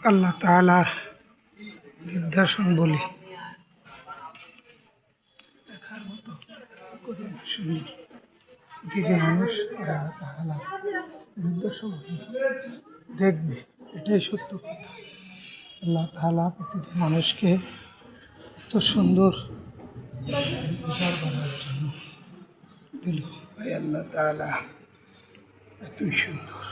আল্লাহ তাআলার নিদর্শন বলি দেখার মতো কত সুন্দর। প্রতিটি মানুষ আল্লাহ তাআলা নিদর্শন দেখবে, এটাই সত্য কথা। আল্লাহ তাআলা প্রতিটি মানুষকে এত সুন্দর বিচার করার জন্য দিল। ভাই আল্লাহ তাআলা এতই সুন্দর।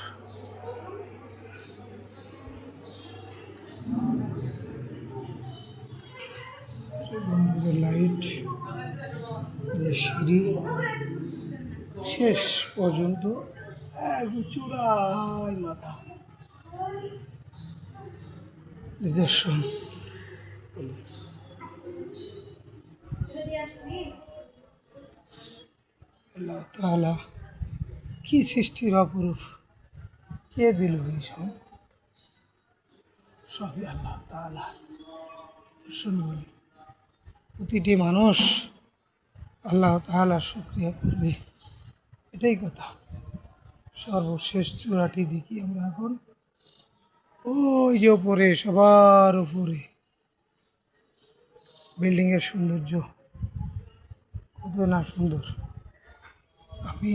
লাইট, যে সিঁড়ি শেষ পর্যন্ত চূড়ায় মাথা নিদর্শন। আল্লাহ তাআলা কি সৃষ্টির অপরূপ, কে দিল এইসব? সবই আল্লাহ তাআলা নিদর্শন বলি। প্রতিটি মানুষ আল্লাহ তাআলার শুকরিয়া করবে, এটাই কথা। সর্বশেষ চূড়াটি দেখি আমরা এখন, ওই যে উপরে, সবার উপরে বিল্ডিংয়ের সৌন্দর্য কত না সুন্দর। আমি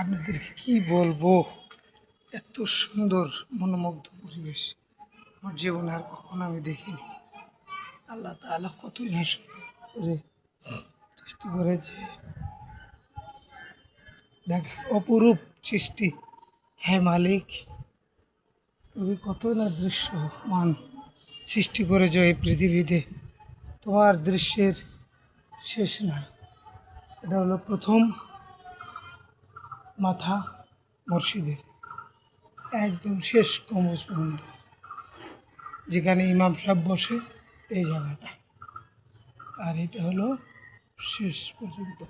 আপনাদেরকে কি বলবো, এত সুন্দর মনোমুগ্ধ পরিবেশ আমার জীবনে আর কখনো আমি দেখিনি। আল্লাহ তাআলা কতই না সুন্দর করে সৃষ্টি করেছে, দেখা অপরূপ সৃষ্টি। হ্যাঁ মালিক, তুমি কতই না দৃশ্যমান সৃষ্টি করেছ এই পৃথিবীতে, তোমার দৃশ্যের শেষ নাই। এটা হলো প্রথম মাথা মসজিদের, একদম শেষ গম্বুজ পর্যন্ত, যেখানে ইমাম সাহেব বসে এই জায়গাটা, আর এটা হলো শেষ পর্যন্ত।